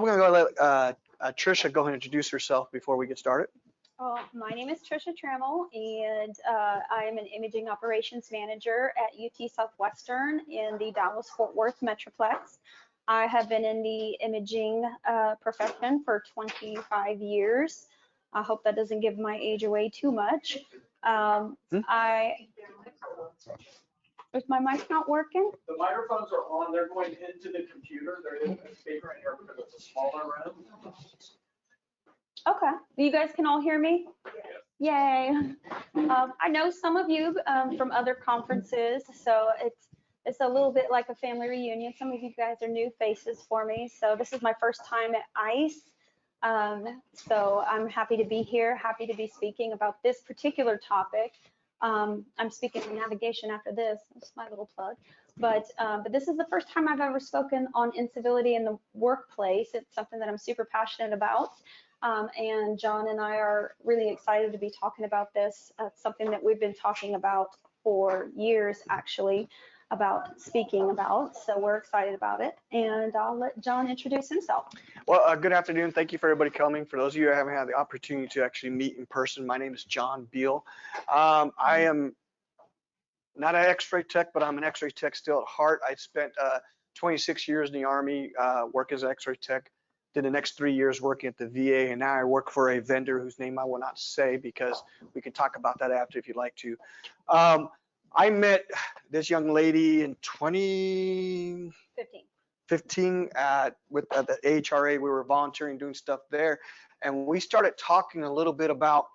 I'm going to go let Tricia go ahead and introduce herself before we get started. My name is Tricia Trammell, and I am an imaging operations manager at UT Southwestern in the Dallas-Fort Worth Metroplex. I have been in the imaging profession for 25 years. I hope that doesn't give my age away too much. Is my mic not working? The microphones are on. They're going into the computer. There is a speaker in here because it's a smaller room. Okay. You guys can all hear me? Yay. I know some of you from other conferences, so it's a little bit like a family reunion. Some of you guys are new faces for me. So this is my first time at ICE. So I'm happy to be here, happy to be speaking about this particular topic. I'm speaking on navigation after this. That's my little plug. But this is the first time I've ever spoken on incivility in the workplace. It's something that I'm super passionate about. And John and I are really excited to be talking about this. It's something that we've been talking about for years, actually, about speaking about. So we're excited about it. And I'll let John introduce himself. Well, good afternoon. Thank you for everybody coming. For those of you who haven't had the opportunity to actually meet in person, my name is John Beall. I am not an X-ray tech, but I'm an X-ray tech still at heart. I spent 26 years in the Army, work as an X-ray tech. Did the next 3 years working at the VA, and now I work for a vendor whose name I will not say because we can talk about that after if you'd like to. I met this young lady in 2015 with the AHRA. We were volunteering, doing stuff there, and we started talking a little bit about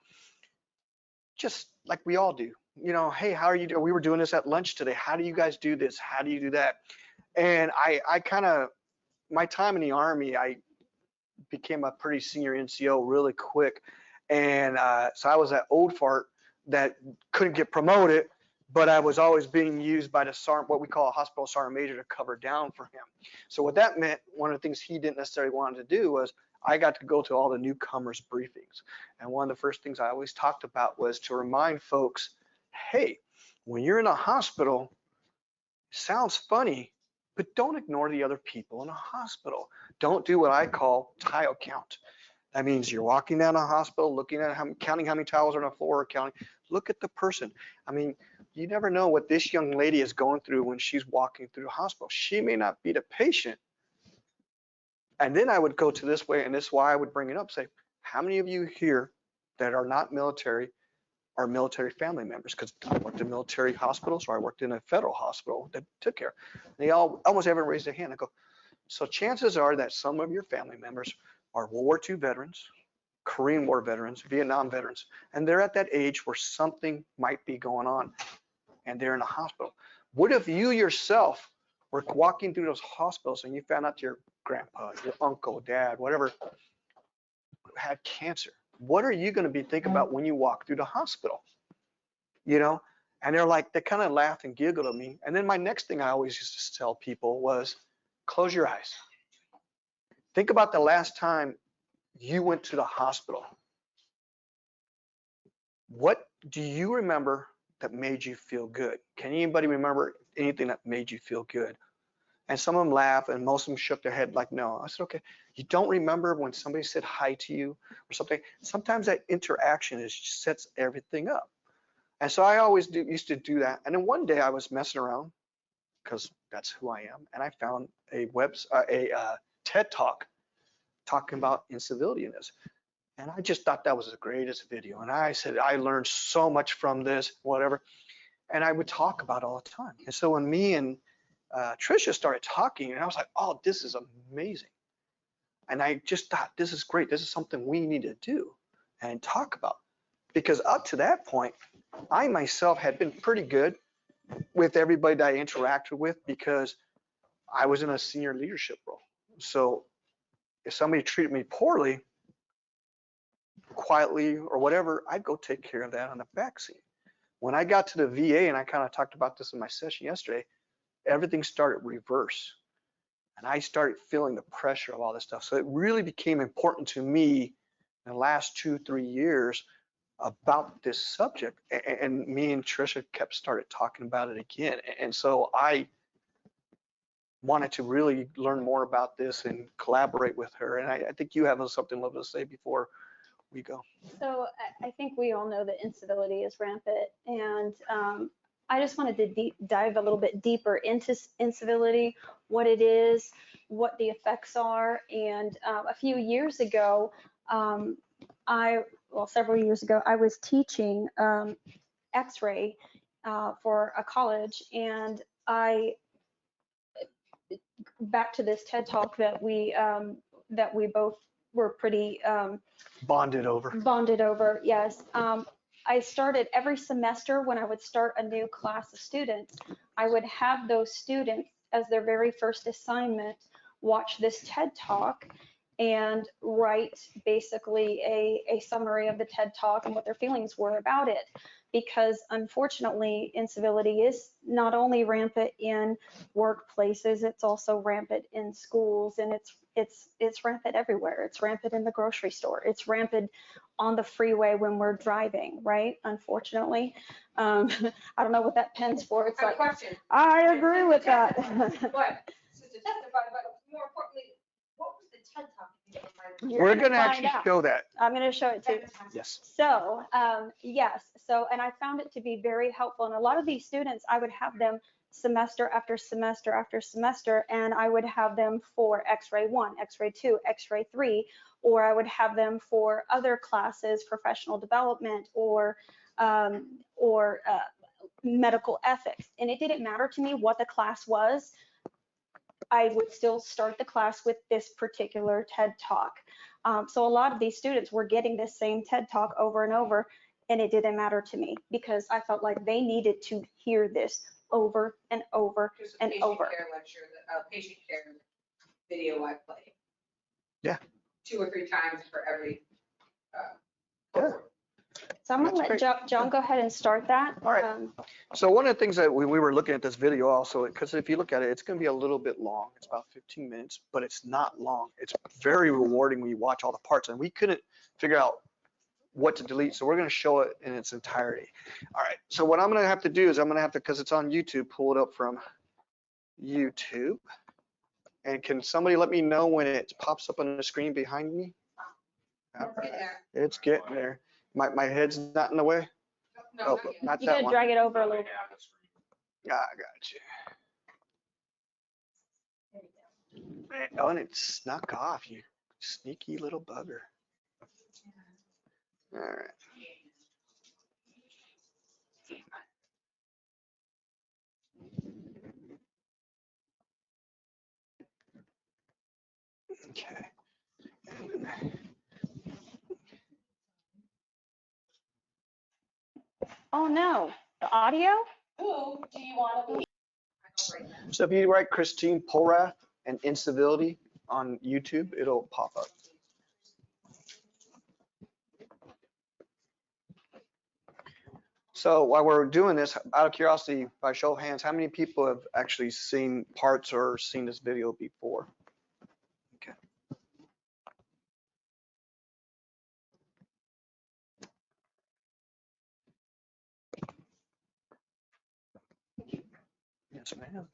just like we all do. You know, hey, how are you doing? We were doing this at lunch today. How do you guys do this? How do you do that? And I kind of, my time in the Army, I became a pretty senior NCO really quick. And so I was that old fart that couldn't get promoted, but I was always being used by the sergeant, what we call a hospital sergeant major, to cover down for him. So what that meant, one of the things he didn't necessarily want to do was I got to go to all the newcomers briefings. And one of the first things I always talked about was to remind folks, hey, when you're in a hospital, sounds funny, but don't ignore the other people in a hospital. Don't do what I call tile count. That means you're walking down a hospital, looking at counting how many tiles are on the floor, look at the person. I mean, you never know what this young lady is going through when she's walking through the hospital. She may not be the patient. And then I would go to this way, and this is why I would bring it up, say, how many of you here that are not military are military family members? Because I worked in military hospitals, or I worked in a federal hospital that took care. They all, almost everyone raised their hand. I go, so chances are that some of your family members are World War II veterans, Korean War veterans, Vietnam veterans, and they're at that age where something might be going on and they're in a hospital. What if you yourself were walking through those hospitals and you found out your grandpa, your uncle, dad, whatever, had cancer? What are you going to be thinking about when you walk through the hospital? You know, and they're like, they kind of laugh and giggle at me. And then my next thing I always used to tell people was, close your eyes. Think about the last time you went to the hospital. What do you remember that made you feel good? Can anybody remember anything that made you feel good? And some of them laugh, and most of them shook their head like, no. I said, okay, you don't remember when somebody said hi to you or something? Sometimes that interaction sets everything up. And so I always used to do that. And then one day I was messing around, because that's who I am, and I found a TED Talk talking about incivility in this. And I just thought that was the greatest video. And I said, I learned so much from this, whatever. And I would talk about it all the time. And so when me and Tricia started talking, and I was like, oh, this is amazing. And I just thought, this is great. This is something we need to do and talk about. Because up to that point, I myself had been pretty good with everybody that I interacted with because I was in a senior leadership role. So if somebody treated me poorly, quietly or whatever, I'd go take care of that on the backseat. When I got to the VA, and I kind of talked about this in my session yesterday, everything started reverse. And I started feeling the pressure of all this stuff. So it really became important to me in the last 2-3 years about this subject. And me and Tricia started talking about it again. And so wanted to really learn more about this and collaborate with her. And I think you have something to say before we go. So I think we all know that incivility is rampant, and I just wanted to dive a little bit deeper into incivility, what it is, what the effects are. And a few years ago, several years ago, I was teaching X-ray for a college, and back to this TED Talk that we both were pretty Bonded over. bonded over, yes. I started every semester when I would start a new class of students, I would have those students as their very first assignment watch this TED Talk and write basically a summary of the TED Talk and what their feelings were about it. Because unfortunately, incivility is not only rampant in workplaces, it's also rampant in schools, and it's rampant everywhere. It's rampant in the grocery store. It's rampant on the freeway when we're driving, right? Unfortunately. I don't know what that pen's for. It's like, question. I agree with that. But, Sister testify, but more importantly, what was the TED Talk? We're going to actually find out. show that. I'm going to show it to you. Yes. So, yes, and I found it to be very helpful. And a lot of these students, I would have them semester after semester after semester, and I would have them for X-ray 1, X-ray 2, X-ray 3, or I would have them for other classes, professional development or medical ethics. And it didn't matter to me what the class was. I would still start the class with this particular TED Talk. So a lot of these students were getting this same TED Talk over and over, and it didn't matter to me because I felt like they needed to hear this over and over and over. Patient care lecture, patient care video I played. Yeah. 2 or 3 times for every. Yeah. So I'm gonna That's let John go ahead and start that. All right. So one of the things that we were looking at this video also, because if you look at it, it's going to be a little bit long. It's about 15 minutes, but it's not long. It's very rewarding when you watch all the parts, and we couldn't figure out what to delete. So we're going to show it in its entirety. All right. So what I'm going to have to do is I'm going to have to, because it's on YouTube, pull it up from YouTube. And can somebody let me know when it pops up on the screen behind me? All right. It's getting there. My head's not in the way? No, Oh, not You that gotta one. drag it over a little. I got you. Oh, and it snuck off, you sneaky little bugger. All right. Okay. Oh no, the audio? Who do you want to be? So if you write Christine Polrath and Incivility on YouTube, it'll pop up. So while we're doing this, out of curiosity, by show of hands, how many people have actually seen parts or seen this video before? Okay. Yes, ma'am.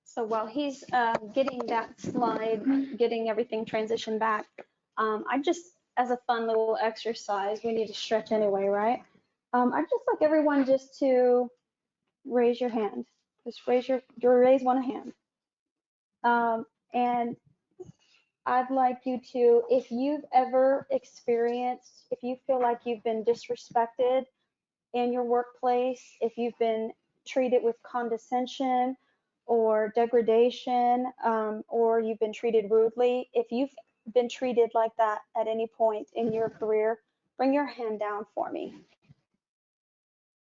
So while he's getting that slide, getting everything transitioned back, I just, as a fun little exercise, we need to stretch anyway, right? I'd just like everyone just to raise your hand. Just raise one hand. And I'd like you to, if you've ever experienced, if you feel like you've been disrespected in your workplace, if you've been treated with condescension or degradation, or you've been treated rudely, if you've been treated like that at any point in your career, bring your hand down for me.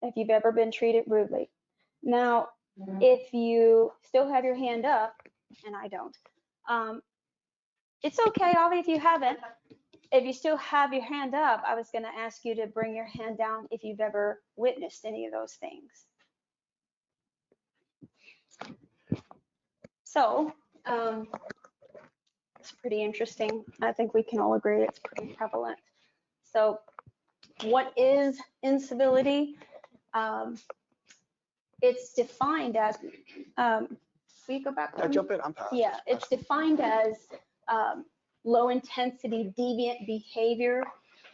If you've ever been treated rudely. Now, if you still have your hand up, and I don't, it's okay, Avi, if you haven't. If you still have your hand up, I was going to ask you to bring your hand down if you've ever witnessed any of those things. So, it's pretty interesting. I think we can all agree it's pretty prevalent. So, what is incivility? it's defined as, will you go back? I jump in, I'm past. Yeah, it's defined as low intensity deviant behavior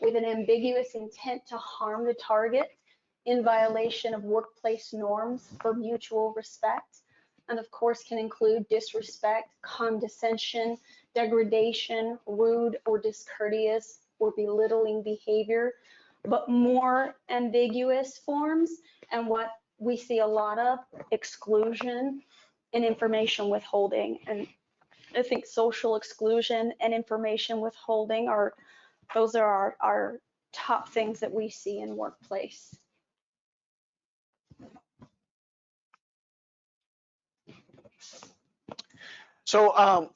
with an ambiguous intent to harm the target in violation of workplace norms for mutual respect. And of course can include disrespect, condescension, degradation, rude or discourteous or belittling behavior, but more ambiguous forms, and what we see a lot of, exclusion and information withholding. And I think social exclusion and information withholding those are our top things that we see in workplace. So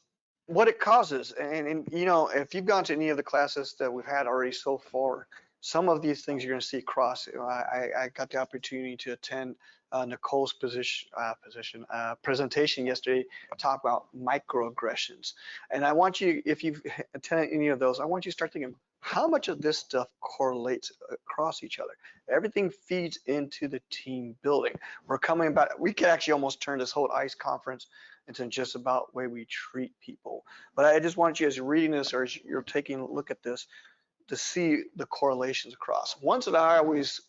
what it causes, and you know, if you've gone to any of the classes that we've had already so far, some of these things you're going to see across. I got the opportunity to attend Nicole's presentation yesterday, talk about microaggressions. And I want you, if you've attended any of those, I want you to start thinking, how much of this stuff correlates across each other? Everything feeds into the team building. We're coming about, we could actually almost turn this whole ICE conference into just about the way we treat people. But I just want you, as you're reading this or as you're taking a look at this, to see the correlations across. Ones that I always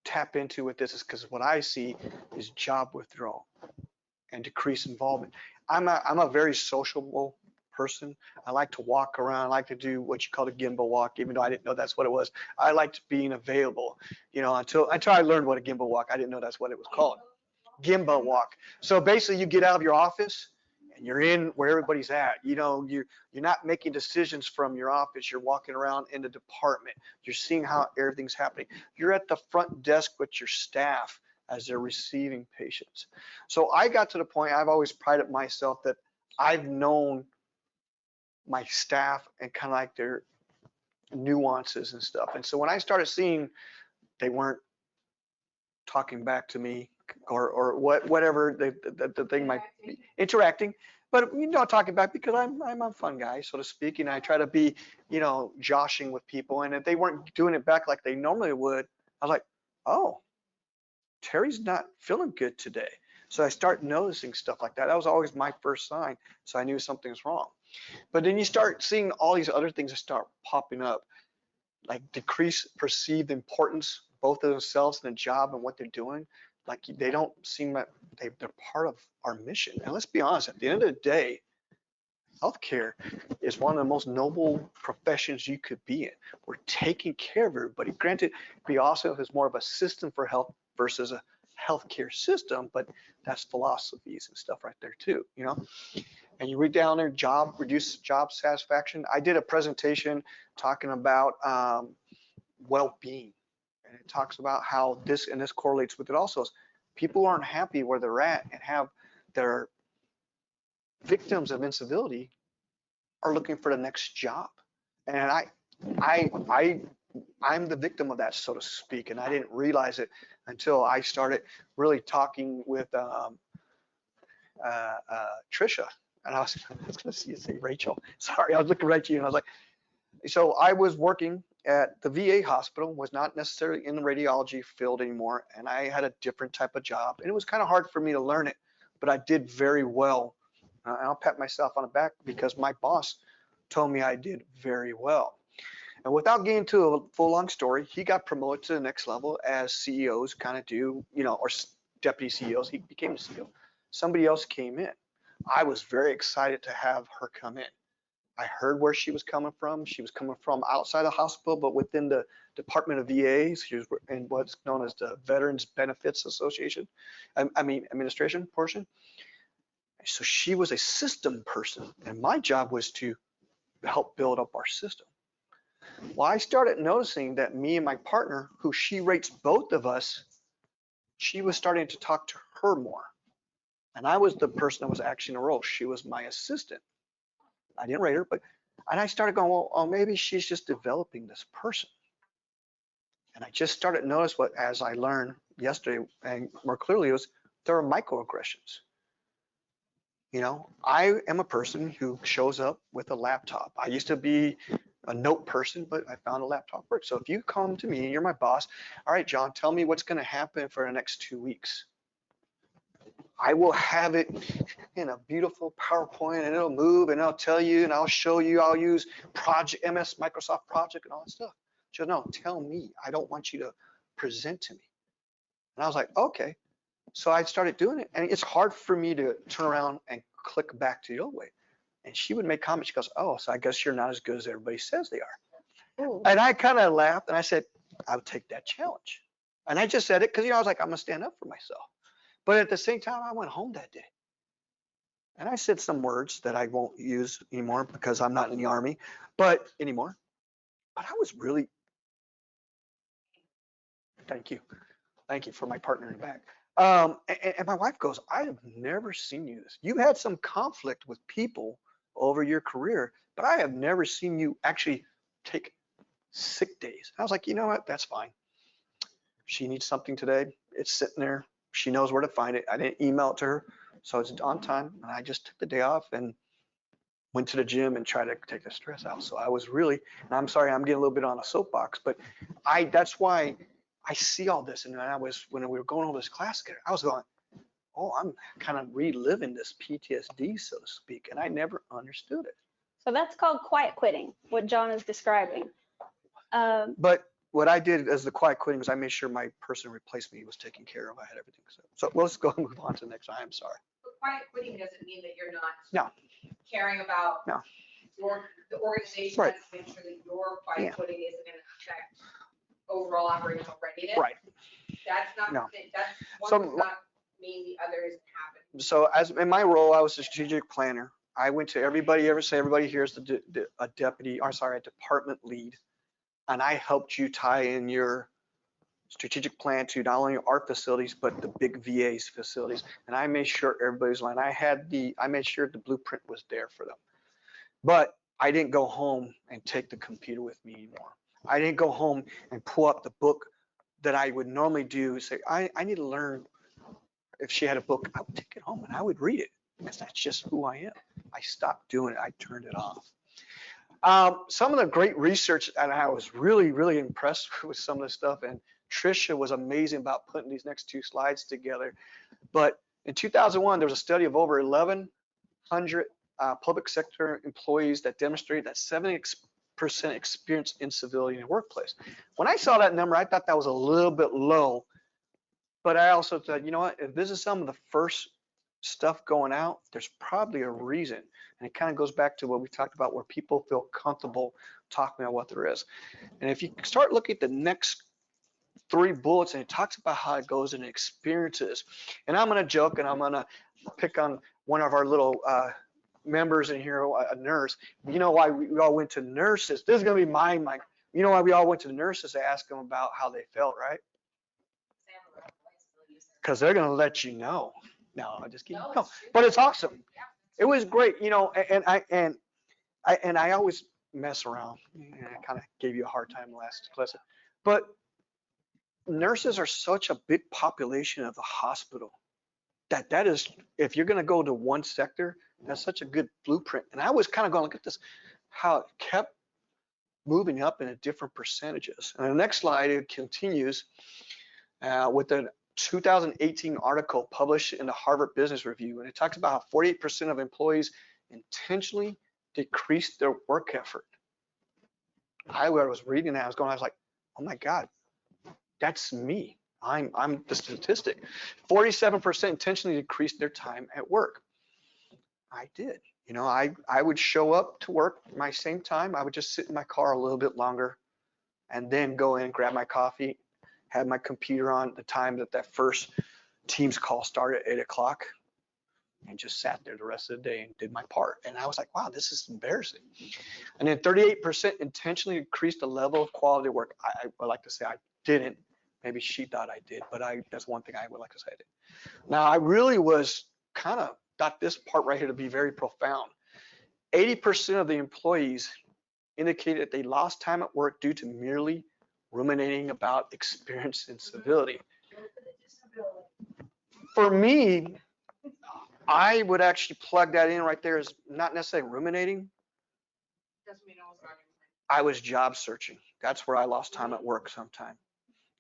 tap into with this is because what I see is job withdrawal and decreased involvement. I'm a very sociable person. I like to walk around. I like to do what you call the gimbal walk, even though I didn't know that's what it was. I liked being available, you know, until I learned what a gimbal walk. I didn't know that's what it was called. Gimbal walk. So basically you get out of your office and you're in where everybody's at. You know, you're not making decisions from your office. You're walking around in the department. You're seeing how everything's happening. You're at the front desk with your staff as they're receiving patients. So I got to the point, I've always prided myself that I've known my staff and kind of like their nuances and stuff. And so when I started seeing they weren't talking back to me, or whatever the thing might be, interacting, but you know, talking back, because I'm a fun guy, so to speak, and I try to be, you know, joshing with people, and if they weren't doing it back like they normally would, I was like, oh, Terry's not feeling good today. So I start noticing stuff like that. That was always my first sign, so I knew something's wrong. But then you start seeing all these other things that start popping up, like decreased perceived importance, both of themselves and the job and what they're doing. Like they don't seem that they're part of our mission. And let's be honest, at the end of the day, healthcare is one of the most noble professions you could be in. We're taking care of everybody. Granted, we also is more of a system for health versus a healthcare system, but that's philosophies and stuff right there too, you know. And you read down there, reduce job satisfaction. I did a presentation talking about well-being, and it talks about how this correlates with it also. Is people who aren't happy where they're at and have their victims of incivility are looking for the next job. And I'm the victim of that, so to speak, and I didn't realize it until I started really talking with Tricia. And I was going to see you say Rachel. Sorry, I was looking right at you and I was like, so I was working at the VA hospital, was not necessarily in the radiology field anymore, and I had a different type of job, and it was kind of hard for me to learn it, but I did very well. And I'll pat myself on the back because my boss told me I did very well. And without getting into a full long story, he got promoted to the next level, as CEOs kind of do, you know, or deputy CEOs. He became a CEO. Somebody else came in. I was very excited to have her come in. I heard where she was coming from. She was coming from outside the hospital, but within the Department of VAs. She was in what's known as the Veterans Benefits Association, administration portion. So she was a system person, and my job was to help build up our system. Well, I started noticing that me and my partner, who she rates both of us, she was starting to talk to her more. And I was the person that was actually in the role. She was my assistant. I didn't rate her, and I started going, well, oh, maybe she's just developing this person. And I just started to notice what, as I learned yesterday and more clearly, was there are microaggressions. You know, I am a person who shows up with a laptop. I used to be a note person, but I found a laptop work. So if you come to me and you're my boss, all right, John, tell me what's going to happen for the next 2 weeks. I will have it in a beautiful PowerPoint and it'll move and I'll tell you and I'll show you, I'll use Project, Microsoft Project and all that stuff. She goes, no, tell me. I don't want you to present to me. And I was like, okay. So I started doing it and it's hard for me to turn around and click back to the old way. And she would make comments. She goes, oh, so I guess you're not as good as everybody says they are. Ooh. And I kind of laughed and I said, I would take that challenge. And I just said it because, I was like, I'm going to stand up for myself. But at the same time, I went home that day. And I said some words that I won't use anymore because I'm not in the Army, but anymore. But I was really, thank you. Thank you for my partner in the back. And my wife goes, I have never seen you this. You had some conflict with people over your career, but I have never seen you actually take sick days. I was like, you know what? That's fine. She needs something today. It's sitting there. She knows where to find it. I didn't email it to her, so it's on time. And I just took the day off and went to the gym and tried to take the stress out. So I was really, and I'm sorry, I'm getting a little bit on a soapbox, but that's why I see all this. And when we were going over this class together, I was going, oh, I'm kind of reliving this PTSD, so to speak. And I never understood it. So that's called quiet quitting, what John is describing. But what I did as the quiet quitting was I made sure my person who replaced me was taken care of. I had everything. So let's go and move on to the next. I am sorry. But quiet quitting doesn't mean that you're not No. caring about No. the organization. Right. Has to make sure that your quiet Yeah. quitting isn't going to affect overall operational readiness. Right. That's not, No. that's So one does not mean the other isn't happening. So as in my role, I was a strategic planner. I went to everybody here's a deputy, or sorry, a department lead. And I helped you tie in your strategic plan to not only our facilities, but the big VA's facilities. And I made sure everybody's line. I made sure the blueprint was there for them. But I didn't go home and take the computer with me anymore. I didn't go home and pull up the book that I would normally do, say, I need to learn. If she had a book, I would take it home and I would read it because that's just who I am. I stopped doing it. I turned it off. Some of the great research, and I was really, really impressed with some of the stuff. And Tricia was amazing about putting these next two slides together. But in 2001, there was a study of over 1,100 public sector employees that demonstrated that 70% experienced incivility in the workplace. When I saw that number, I thought that was a little bit low. But I also thought, you know what, if this is some of the first stuff going out, there's probably a reason. And it kind of goes back to what we talked about, where people feel comfortable talking about what there is. And if you start looking at the next 3 bullets, and it talks about how it goes in experiences. And I'm going to joke and I'm going to pick on one of our little members in here, a nurse. You know why we all went to nurses? This is going to be my, you know why we all went to the nurses to ask them about how they felt, right? Because they're going to let you know. No, I just kidding. No, but it's awesome. It was great, you know, and I always mess around. And I kind of gave you a hard time last class, but nurses are such a big population of the hospital that is, if you're going to go to one sector, that's such a good blueprint. And I was kind of going to look at this, how it kept moving up in different percentages. And the next slide, it continues with the 2018 article published in the Harvard Business Review, and it talks about how 48% of employees intentionally decreased their work effort. I was reading that, I was like, oh my God, that's me. I'm the statistic. 47% intentionally decreased their time at work. I did. You know, I would show up to work my same time. I would just sit in my car a little bit longer and then go in, grab my coffee, had my computer on at the time that first Teams call started at 8 o'clock, and just sat there the rest of the day and did my part. And I was like, wow, this is embarrassing. And then 38% intentionally increased the level of quality of work. I would like to say I didn't. Maybe she thought I did, but that's one thing I would like to say I did. Now, I really was kind of thought this part right here to be very profound. 80% of the employees indicated that they lost time at work due to merely ruminating about experience and civility. For me, I would actually plug that in right there as not necessarily ruminating. I was job searching. That's where I lost time at work sometime.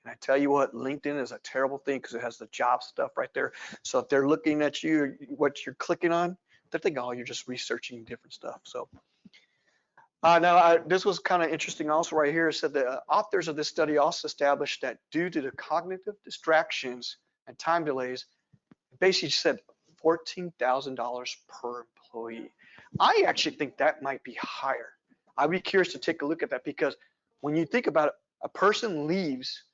And I tell you what, LinkedIn is a terrible thing because it has the job stuff right there. So if they're looking at you, what you're clicking on, they're thinking, oh, you're just researching different stuff. So this was kind of interesting also right here. It said the authors of this study also established that due to the cognitive distractions and time delays, basically said $14,000 per employee. I actually think that might be higher. I'd be curious to take a look at that because when you think about it, a person leaves,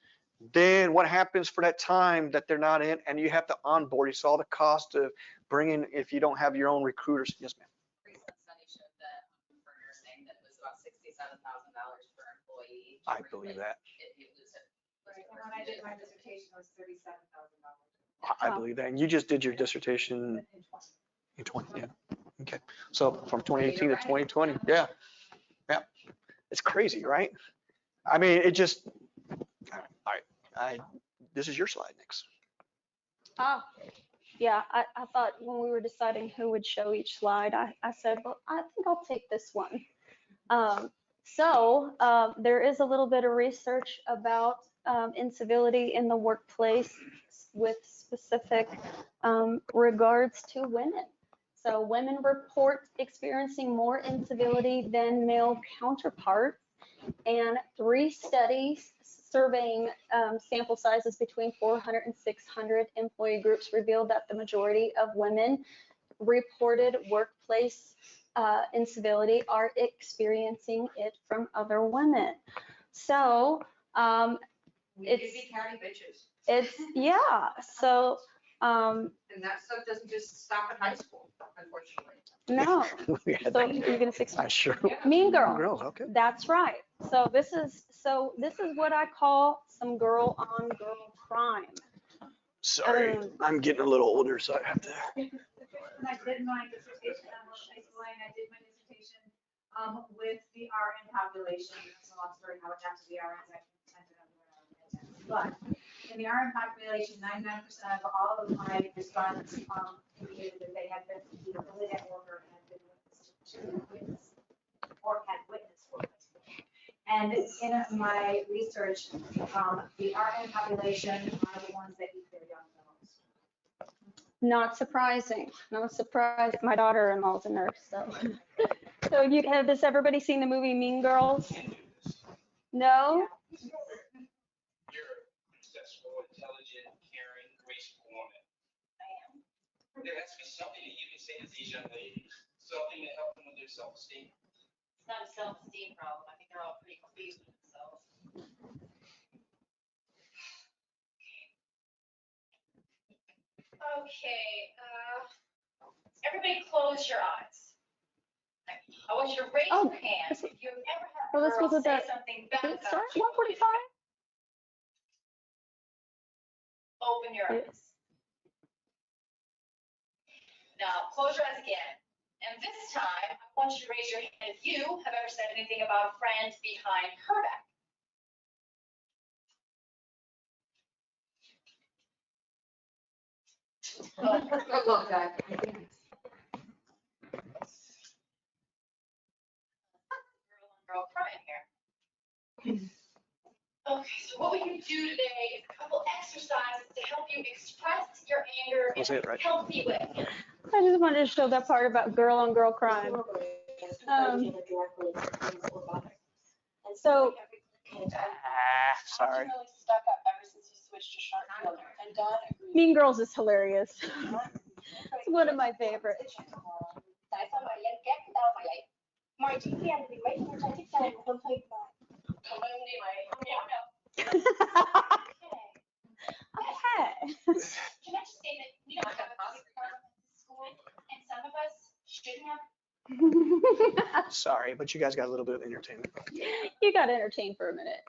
then what happens for that time that they're not in, and you have to onboard. You saw the cost of bringing, if you don't have your own recruiters. Yes, ma'am. Recent study showed that for nursing, that it was about $67,000 per employee. I believe that. If you lose it. Right, and when I did my dissertation, it was $37,000. I believe that. And you just did your dissertation in 20, yeah. Okay. So from 2018 to 2020, yeah. Yeah. It's crazy, right? I mean, it just, all right, this is your slide next. Oh, yeah, I thought when we were deciding who would show each slide, I said, well, I think I'll take this one. There is a little bit of research about incivility in the workplace with specific regards to women. So women report experiencing more incivility than male counterparts, and 3 studies surveying sample sizes between 400 and 600 employee groups revealed that the majority of women reported workplace incivility are experiencing it from other women. So We could be county bitches. yeah. So And that stuff doesn't just stop at high school, unfortunately. no. We had So that. you're gonna say I sure. Mean Girl. Girls, okay. That's right. So this is what I call some girl on girl crime. Sorry, I'm getting a little older, so I have to. When I did my dissertation, I was high school and I did my dissertation with the RN population. It's a long story how it got to the RNs. I ended up where I was. But in the RN population, 99% of all of my respondents indicated that they had been either bullied at work or had been witnessed or had witnessed work. And in my research, the RN population are the ones that eat their young the most. Not surprising. Not surprised. My daughter-in-law's a nurse, so. So has everybody seen the movie Mean Girls? No? You're a successful, intelligent, caring, graceful woman. I am. There has to be something that you can say to these young ladies, something to help them with their self-esteem. It's not a self-esteem problem. I think they're all pretty pleased with themselves. Okay, everybody close your eyes. I want you to raise Oh, your hand if you've ever had well, a this girl was say at something bad Did it start about you. 1:45? Open your eyes. Yes. Now, close your eyes again. And this time, I want you to raise your hand if you have ever said anything about a friend behind her back. Look, that. Girl crying here. Okay, so what we can do today is a couple exercises to help you express your anger I'll say it in a right. healthy way. I just wanted to show that part about girl on girl crime. So Sorry. Really stuck up ever since you switched to sharp filter. And Dawn agrees. Mean Girls is hilarious. It's one of my favorites. Okay. Okay. Can I just say that we don't have a music department at school, and some of us shouldn't have. Sorry, but you guys got a little bit of entertainment. You got entertained for a minute.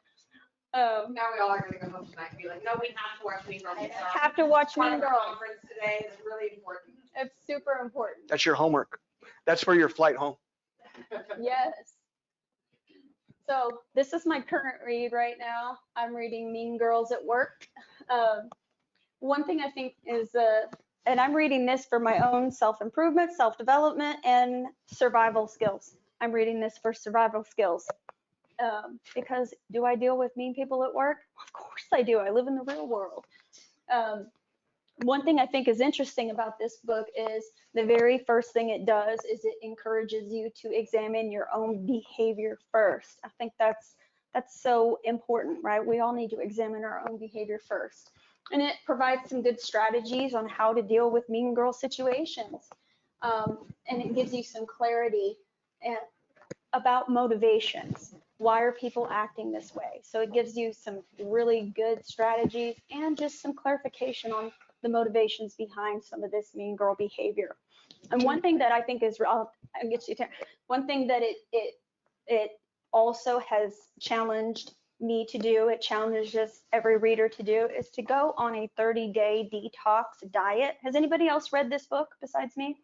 Now we all are gonna go home tonight and be like, no, we have to watch Mean Girls. Have to watch Part Mean of our Girls. conference today is really important. It's super important. That's your homework. That's for your flight home. Yes. So this is my current read right now. I'm reading Mean Girls at Work. One thing I think is, and I'm reading this for my own self-improvement, self-development, and survival skills. I'm reading this for survival skills. Because do I deal with mean people at work? Of course I do. I live in the real world. One thing I think is interesting about this book is the very first thing it does is it encourages you to examine your own behavior first. I think that's so important, right? We all need to examine our own behavior first. And it provides some good strategies on how to deal with mean girl situations. And it gives you some clarity about motivations. Why are people acting this way? So it gives you some really good strategies and just some clarification on the motivations behind some of this mean girl behavior. And one thing that I think is, one thing that it also has challenged me to do, it challenges every reader to do, is to go on a 30-day detox diet. Has anybody else read this book besides me?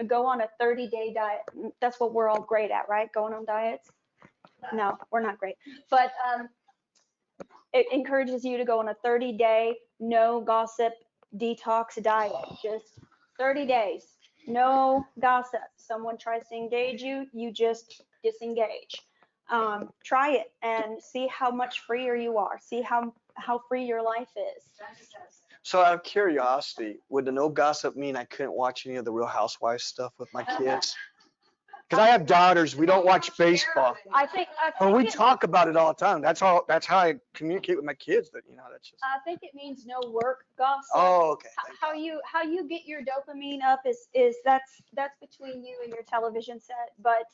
Go on a 30-day diet. That's what we're all great at, right? Going on diets. No, we're not great. But it encourages you to go on a 30-day no gossip detox diet. Just 30 days, no gossip. Someone tries to engage you, you just disengage. Try it and see how much freer you are. See how free your life is. So out of curiosity, would the no gossip mean I couldn't watch any of the Real Housewives stuff with my kids? Because I have daughters, we don't watch baseball. I think But we talk about it all the time. That's how I communicate with my kids, that, that's just. I think it means no work gossip. Oh, okay. How you get your dopamine up is that's between you and your television set. But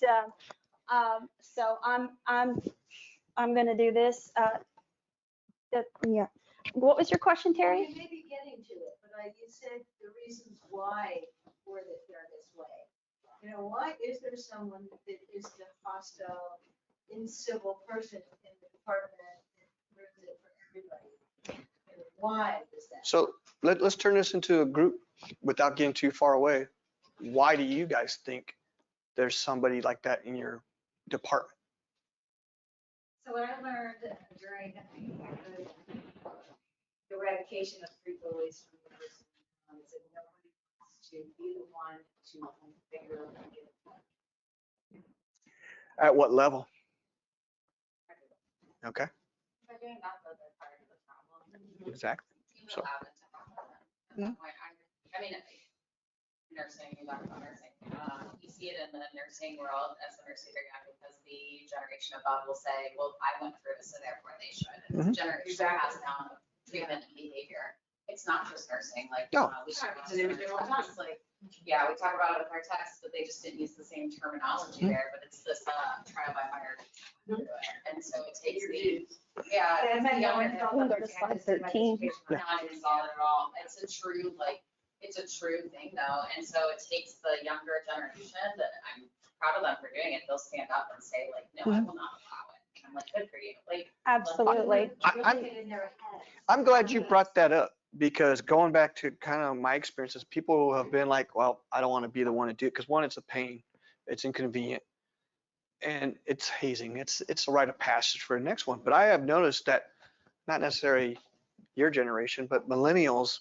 so I'm gonna do this. Yeah. What was your question, Terry? You may be getting to it, but you said the reasons why for that they're this way. Why is there someone that is the hostile, incivil person in the department that ruins it for everybody? And why is that? So let's turn this into a group without getting too far away. Why do you guys think there's somebody like that in your department? So what I learned during the eradication of free bullies from the person is that nobody wants to be the one to figure out and get it done. At what level? Okay, They're doing that, though, they're part of the problem. exactly. You So- allow it to happen. At that point, I mean, nursing, you talk about nursing. You see it in the nursing world as a nurse leader, because the generation above will say, well, I went through it, so therefore they should. It's a generation passed down of treatment and behavior. It's not just nursing, like, No. we talk about it all the time. It's like, yeah, we talk about it with our texts, but they just didn't use the same terminology there, but it's this trial by fire. And so it takes the, yeah. I meant no one it's felt Go that to they slide had to do my 13. dissertation. not insolid at all. It's a true, it's a true thing though. And so it takes the younger generation that I'm proud of them for doing it. They'll stand up and say like, no, I will not allow it. And I'm like, good for you. Like, Absolutely. I'm glad you brought that up, because going back to kind of my experiences, people have been like, well, I don't want to be the one to do it, because one, it's a pain, it's inconvenient, and it's hazing. It's a rite of passage for the next one. But I have noticed that not necessarily your generation, but millennials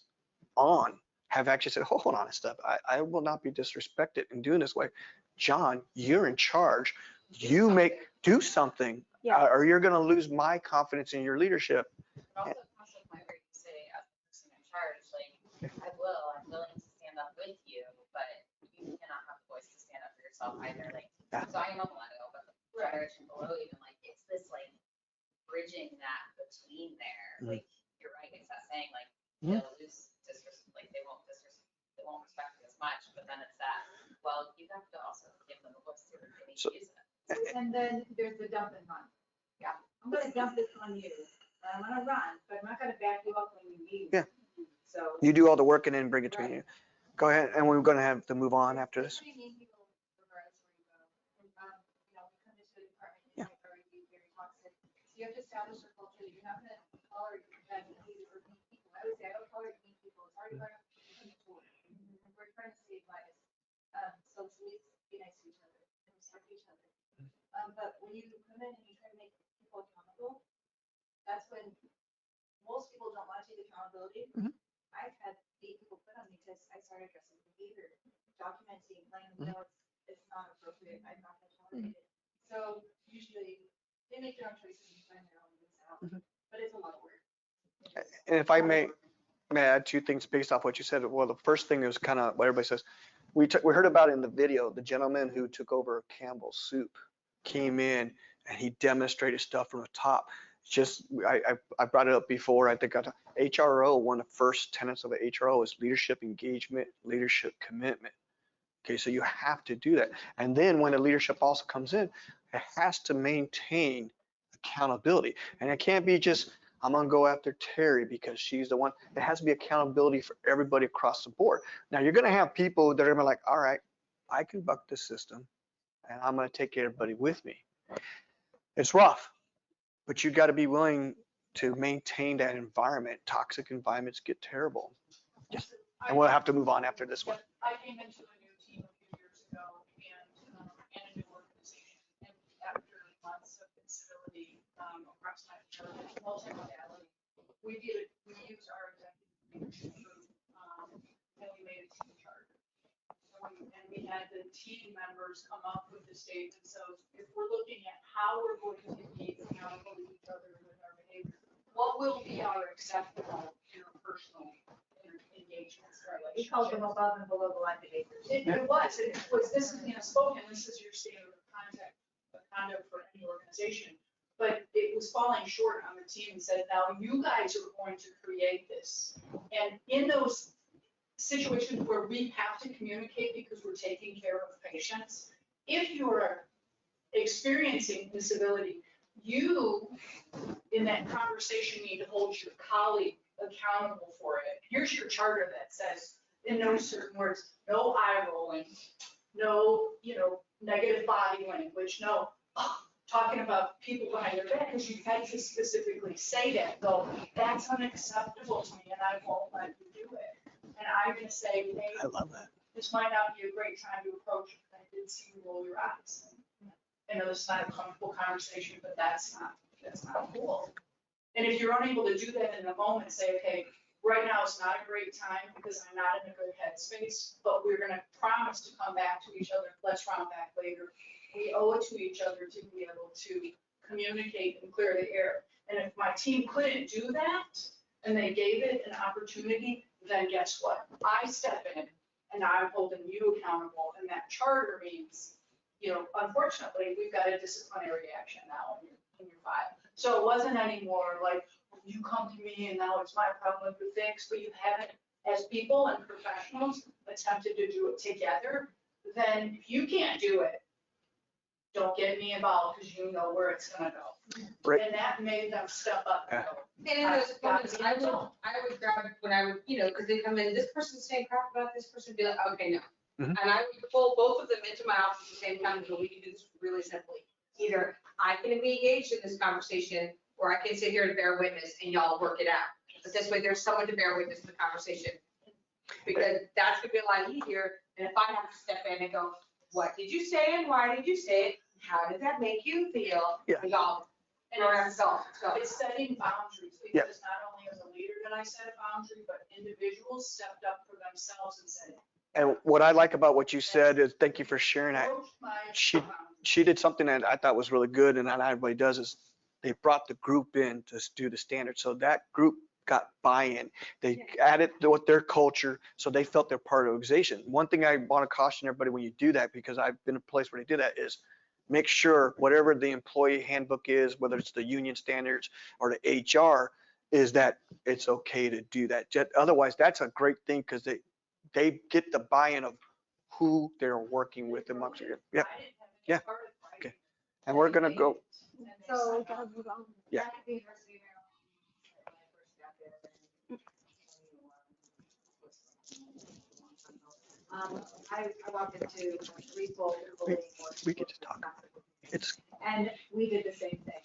on have actually said, hold on a step. I will not be disrespected in doing this way. John, you're in charge. You do something, Yeah. or you're going to lose my confidence in your leadership. but also comes to the point where you say, as the person in charge, like, I'm willing to stand up with you, but you cannot have the voice to stand up for yourself either. Like, Yeah. so I am a millennial, but the generation below even, like, it's this like bridging that between there. Like, you're right, it's that saying, like, they'll lose like they won't respect you as much, but then it's that, well, you have to also give them a voice to they need to use it. And then there's the dump and run. Yeah. I'm gonna dump this on you. I'm gonna run, but I'm not gonna back you up when you need. Yeah. So. You do all the work and then bring it to you. Go ahead, and we're going to have to move on after this. Pretty mean people regardless where you go. And, we come into a department, Yeah. it's already very toxic. So you have to establish a culture that you're not gonna tolerate that behavior or mean people. I would say I don't tolerate mean people. It's already hard enough to come to work. We're trying to save lives. So please be nice to each other and respect each other. But when you come in and you try to make people accountable, that's when most people don't want to take accountability. I've had people put on me because I started addressing behavior, documenting, letting them know it's not appropriate. I'm not going to tolerate it. So usually They make their own choices and find their own ways out, but it's a lot of work. And if I may add two things based off what you said. Well, the first thing is kind of what everybody says. We heard about in the video, the gentleman who took over Campbell's Soup came in and he demonstrated stuff from the top. Just, I brought it up before. I think HRO, one of the first tenets of the HRO is leadership engagement, leadership commitment. Okay, so you have to do that. And then when the leadership also comes in, it has to maintain accountability. And it can't be just, I'm gonna go after Terry because she's the one. It has to be accountability for everybody across the board. Now you're gonna have people that are gonna be like, all right, I can buck the system and I'm gonna take everybody with me. It's rough, but you gotta be willing to maintain that environment. Toxic environments get terrible. Yes, and we'll have to move on after this one. I came into a new team a few years ago and a new organization. And after months of incivility across my multimodality, we used our executive leadership group and we made a team chart. And we had the team members come up with the statement. So if we're looking at how we're going to be accountable to each other with our behavior, what will be our acceptable interpersonal engagements? We called them above and below the line behaviors. It was, this is, spoken, this is your standard of conduct for any organization. But it was falling short on the team and said, now you guys are going to create this. And in those situations where we have to communicate because we're taking care of patients, if you're experiencing disability, you, in that conversation, need to hold your colleague accountable for it. Here's your charter that says, in no certain words, no eye rolling, no, negative body language, no talking about people behind their back, because you had to specifically say that, though, that's unacceptable to me and I won't let you do it. And I'm gonna say, hey, I love that. this might not be a great time to approach it, but I did see you roll your eyes. I know this is not a comfortable conversation, but that's not cool. And if you're unable to do that in the moment, say, okay, right now is not a great time because I'm not in a good headspace, but we're gonna promise to come back to each other. Let's round back later. We owe it to each other to be able to communicate and clear the air. And if my team couldn't do that and they gave it an opportunity, then guess what? I step in and I'm holding you accountable. And that charter means, unfortunately, we've got a disciplinary action now in your file. So it wasn't anymore like, you come to me and now it's my problem to fix, but you haven't, as people and professionals, attempted to do it together. Then if you can't do it, don't get me involved because you know where it's gonna go. Right. And that made them step up and go. And in those moments, I would grab when I would, because they come in, this person's saying crap about this person, be like, okay, no. Mhm. And I would pull both of them into my office at the same time, but we can do this really simply. Either I can be engaged in this conversation, or I can sit here and bear witness and y'all work it out. But this way, there's someone to bear witness to the conversation. Because that's gonna be a lot easier than if I have to step in and go, what did you say and why did you say it? How did that make you feel? Yeah. And y'all, And it's setting boundaries, Yeah. because not only as a leader did I set a boundary, but individuals stepped up for themselves and said. And what I like about what you said is, thank you for sharing that. "Approach my She- boundary." She did something that I thought was really good, and not everybody does, is they brought the group in to do the standard. So that group got buy-in. They added with their culture, so they felt they're part of the organization. One thing I want to caution everybody when you do that, because I've been in a place where they do that, is make sure whatever the employee handbook is, whether it's the union standards or the HR, is that it's okay to do that. Otherwise, that's a great thing because they get the buy-in of who they're working with amongst you. Yep. I didn't have any Yeah. part of it, right? Okay. And we're gonna go. And they So we signed gotta off. move on. Yeah. Back at the University of Maryland, when I first got there, I walked into a threefold bullying. We could just talk. It's, And we did the same thing.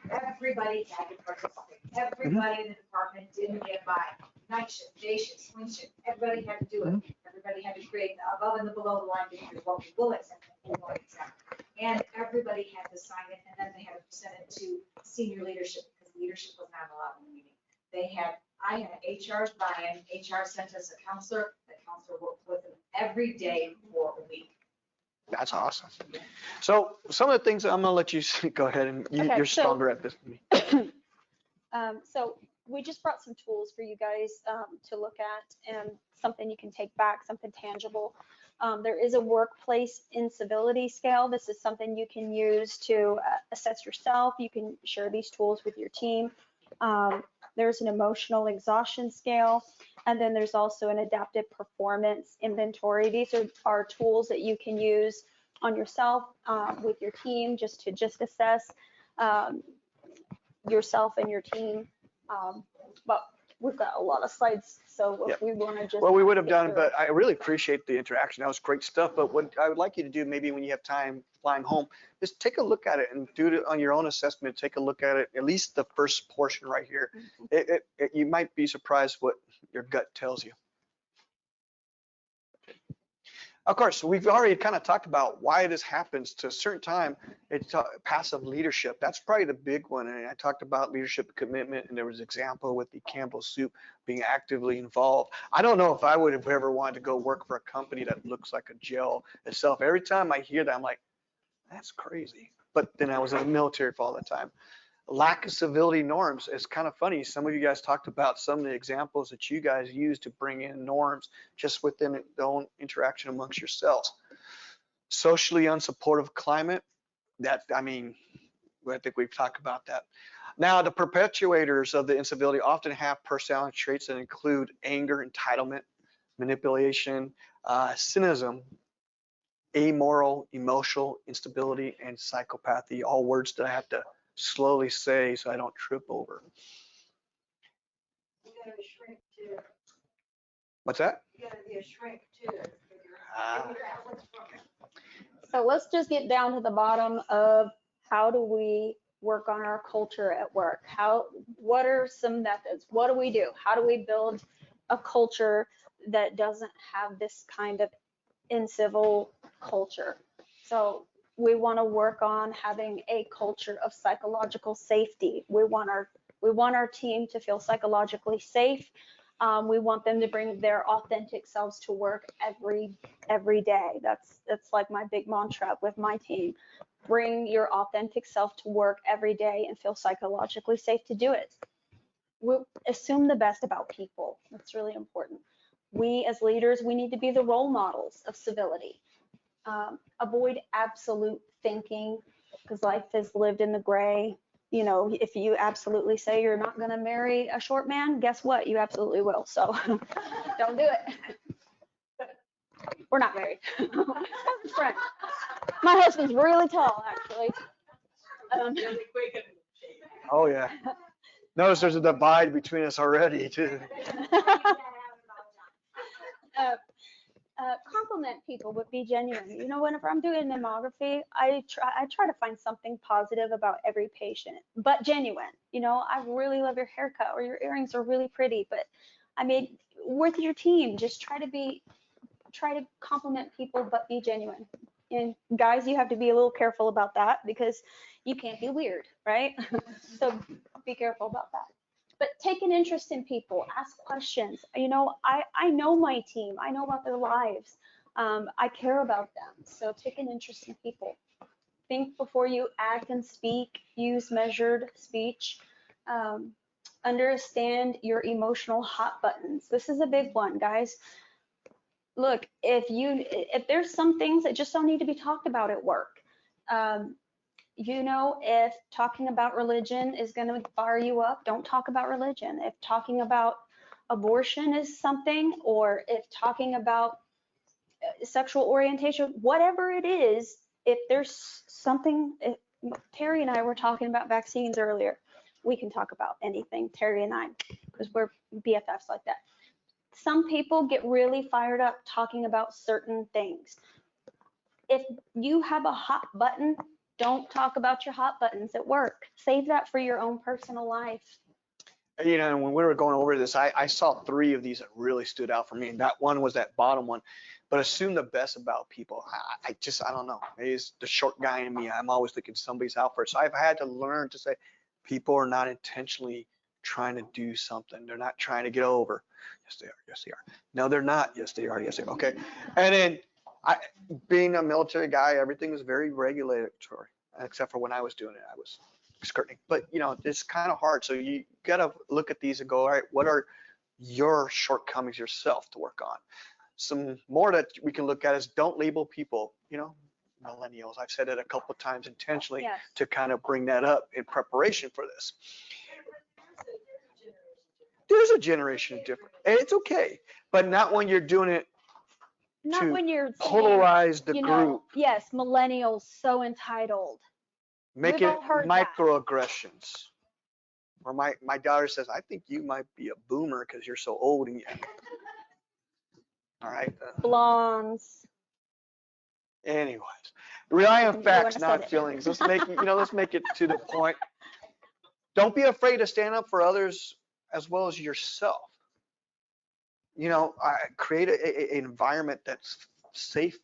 Everybody had to participate. Everybody in the department didn't get by. Night shift, day shift, swing shift, everybody had to do it. Everybody had to create the above and the below the line because what we will accept and we won't accept. And everybody had to sign it, and then they had to send it to senior leadership because leadership was not allowed in the meeting. I had HR's buy-in, HR sent us a counselor, the counselor worked with them every day for a week. That's awesome. So some of the things I'm gonna let you go ahead and Okay, you're so- stronger at this than me. So we just brought some tools for you guys to look at and something you can take back, something tangible. There is a workplace incivility scale. This is something you can use to assess yourself. You can share these tools with your team. There's an emotional exhaustion scale. And then there's also an adaptive performance inventory. These are tools that you can use on yourself with your team just to assess yourself and your team. But we've got a lot of slides, so if we want to just. Well, we would have get done, through but it. I really appreciate the interaction. That was great stuff. But what I would like you to do, maybe when you have time flying home, is take a look at it and do it on your own assessment. Take a look at it, at least the first portion right here. You might be surprised what your gut tells you. Of course, we've already kind of talked about why this happens to a certain time. It's passive leadership. That's probably the big one. And I talked about leadership commitment, and there was an example with the Campbell soup being actively involved. I don't know if I would have ever wanted to go work for a company that looks like a jail itself. Every time I hear that, I'm like, that's crazy. But then I was in the military for all the time. Lack of civility norms. It's kind of funny. Some of you guys talked about some of the examples that you guys use to bring in norms just within the own interaction amongst yourselves. Socially unsupportive climate. I think we've talked about that. Now, the perpetuators of the incivility often have personality traits that include anger, entitlement, manipulation, cynicism, amoral, emotional instability, and psychopathy. All words that I have to slowly say so I don't trip over. You gotta shrink too. What's that? You gotta be a shrink too. Figure out what's wrong. So let's just get down to the bottom of how do we work on our culture at work? What are some methods? What do we do? How do we build a culture that doesn't have this kind of incivil culture? So we want to work on having a culture of psychological safety. We want our team to feel psychologically safe. We want them to bring their authentic selves to work every day. That's like my big mantra with my team. Bring your authentic self to work every day and feel psychologically safe to do it. We assume the best about people. That's really important. We as leaders, we need to be the role models of civility. Avoid absolute thinking, because life is lived in the gray. You know, if you absolutely say you're not going to marry a short man, guess what? You absolutely will. So don't do it. We're not married. Friend. My husband's really tall, actually. Really quick and. Oh, yeah. Notice there's a divide between us already, too. Compliment people, but be genuine. You know, whenever I'm doing mammography, I try to find something positive about every patient, but genuine. You know, I really love your haircut, or your earrings are really pretty, but I mean, with your team, just try to compliment people, but be genuine. And guys, you have to be a little careful about that because you can't be weird, right? So be careful about that. But take an interest in people, ask questions. You know, I know my team, I know about their lives. I care about them. So take an interest in people. Think before you act and speak, use measured speech. Understand your emotional hot buttons. This is a big one, guys. Look, if there's some things that just don't need to be talked about at work. You know, if talking about religion is going to fire you up, don't talk about religion. If talking about abortion is something, or if talking about sexual orientation, whatever it is, if there's something, Terry and I were talking about vaccines earlier. We can talk about anything, Terry and I, because we're BFFs like that. Some people get really fired up talking about certain things. If you have a hot button, don't talk about your hot buttons at work. Save that for your own personal life. You know, when we were going over this, I saw 3 of these that really stood out for me. And that one was that bottom one. But assume the best about people. I don't know. Maybe it's the short guy in me. I'm always thinking somebody's out for it. So I've had to learn to say people are not intentionally trying to do something. They're not trying to get over. Yes, they are. Yes, they are. No, they're not. Yes, they are. Yes, they are. Okay. And then Being a military guy, everything was very regulatory, except for when I was doing it, I was skirting. But it's kind of hard. So you got to look at these and go, all right, what are your shortcomings yourself to work on? Some more that we can look at is don't label people, millennials. I've said it a couple of times intentionally Yes. to kind of bring that up in preparation for this. There's a generation different, and it's okay, but not when you're doing it Not to when you're saying, polarize the group. Yes, millennials so entitled. Make We've it all heard that. microaggressions. Or my daughter says, I think you might be a boomer because you're so old and young. All right. Blondes. Anyways, rely on You facts, wanna not set it. feelings. Let's make it, let's make it to the point. Don't be afraid to stand up for others as well as yourself. Create an environment that's safe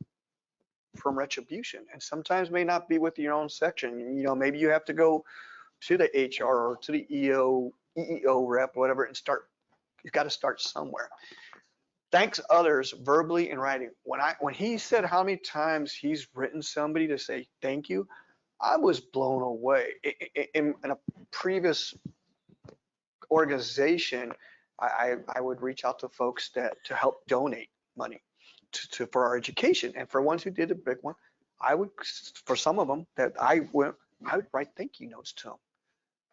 from retribution, and sometimes may not be with your own section. Maybe you have to go to the HR or to the EEO rep, whatever, and you've got to start somewhere. Thanks others verbally and writing. When he said how many times he's written somebody to say thank you, I was blown away. In a previous organization, I would reach out to folks to help donate money for our education. And for ones who did a big one, for some of them that I would write thank you notes to them.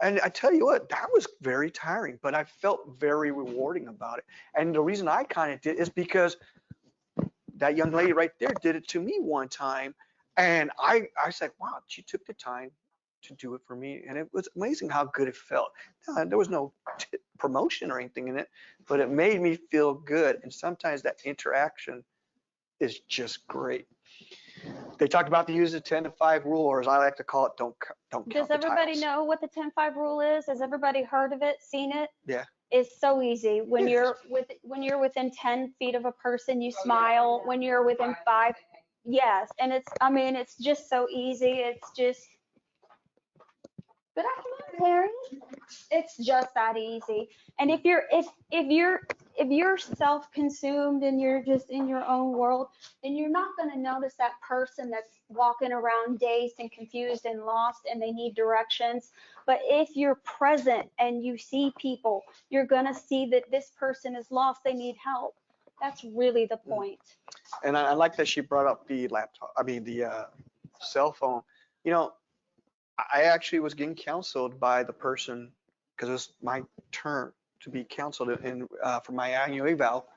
And I tell you what, that was very tiring, but I felt very rewarding about it. And the reason I kind of did is because that young lady right there did it to me one time. And I said, wow, she took the time to do it for me. And it was amazing how good it felt. Now, there was no promotion or anything in it, but it made me feel good. And sometimes that interaction is just great. They talked about the use of 10-5 rule, or as I like to call it, don't count Does the everybody tiles. know what the 10-5 rule is? Has everybody heard of it, seen it? Yeah. It's so easy. When you're within 10 feet of a person, you smile. When you're within 5, yes. And it's just so easy. It's just, but I come on, Terry. It's just that easy. And if you're self-consumed and you're just in your own world, then you're not going to notice that person that's walking around dazed and confused and lost and they need directions. But if you're present and you see people, you're going to see that this person is lost, they need help. That's really the point. And I like that she brought up the cell phone. I actually was getting counseled by the person because it was my turn to be counseled for my annual eval.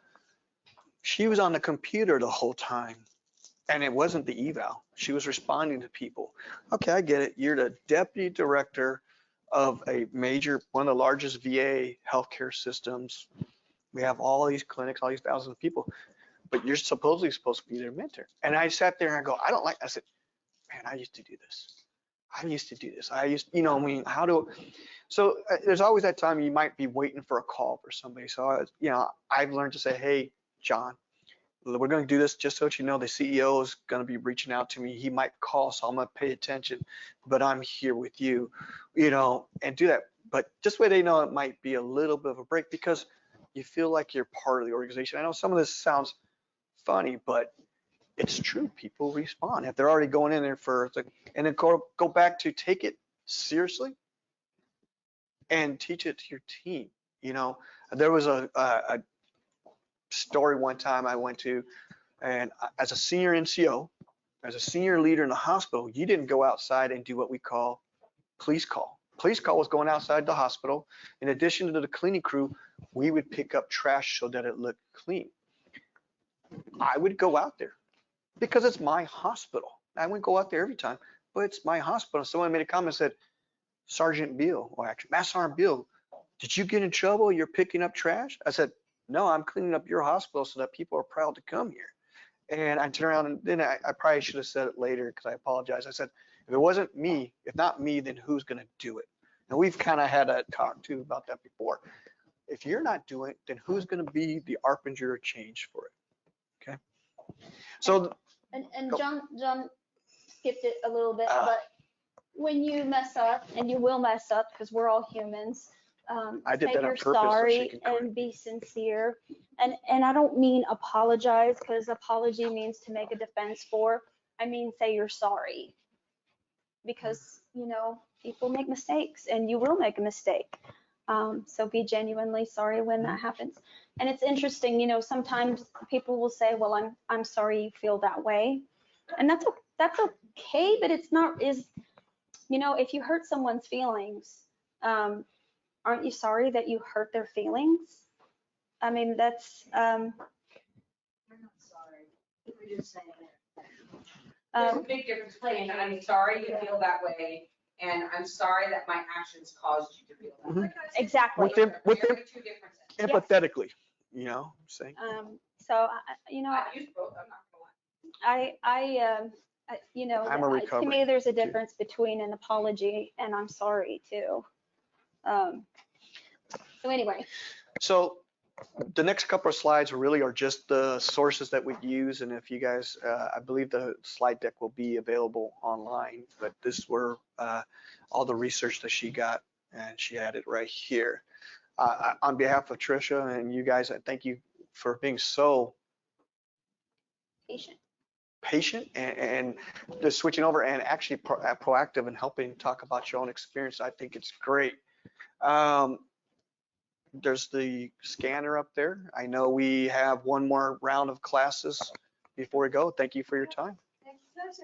She was on the computer the whole time, and it wasn't the eval. She was responding to people. Okay, I get it. You're the deputy director of one of the largest VA healthcare systems. We have all these clinics, all these thousands of people, but you're supposed to be their mentor. And I sat there and I go, I said, man, I used to do this. So there's always that time you might be waiting for a call for somebody. So, I've learned to say, hey, John, we're going to do this just so that you know the CEO is going to be reaching out to me. He might call, so I'm going to pay attention, but I'm here with you, and do that. But just so they know it might be a little bit of a break because you feel like you're part of the organization. I know some of this sounds funny, but it's true. People respond if they're already going in there and then go back to take it seriously and teach it to your team. There was a story one time I went to, and as a senior NCO, as a senior leader in the hospital, you didn't go outside and do what we call police call. Police call was going outside the hospital. In addition to the cleaning crew, we would pick up trash so that it looked clean. I would go out there because it's my hospital. I wouldn't go out there every time, but it's my hospital. Someone made a comment and said, Sergeant Beall, or actually Master Sergeant Beall, did you get in trouble? You're picking up trash? I said, no, I'm cleaning up your hospital so that people are proud to come here. And I turned around and then I probably should have said it later because I apologize. I said, if it wasn't me, if not me, then who's going to do it? And we've kind of had a talk too about that before. If you're not doing it, then who's going to be the arbinger of change for it? Okay. So. And John skipped it a little bit, but when you mess up, and you will mess up because we're all humans, I did say that on you're purpose so she sorry can correct and be sincere. And I don't mean apologize, because apology means to make a defense for. I mean, say you're sorry. Because, people make mistakes and you will make a mistake. So be genuinely sorry when that happens. And it's interesting, sometimes people will say, well, I'm sorry you feel that way. And that's okay, but it's not, if you hurt someone's feelings, aren't you sorry that you hurt their feelings? I mean, that's, We're not sorry. We're just saying that. There's a big difference between I'm sorry you feel that way and I'm sorry that my actions caused you to feel that way. exactly. With them, There are two differences. empathetically, saying. So, I've used both, I'm not gonna lie. I'm a to recovery, me, there's a too. difference between an apology and I'm sorry too. So anyway, So the next couple of slides really are just the sources that we use. And if you guys, I believe the slide deck will be available online, but this were all the research that she got, and she had it right here. On behalf of Tricia and you guys, I thank you for being so patient and just switching over and actually proactive and helping talk about your own experience. I think it's great. There's the scanner up there. I know we have one more round of classes before we go. Thank you for your time.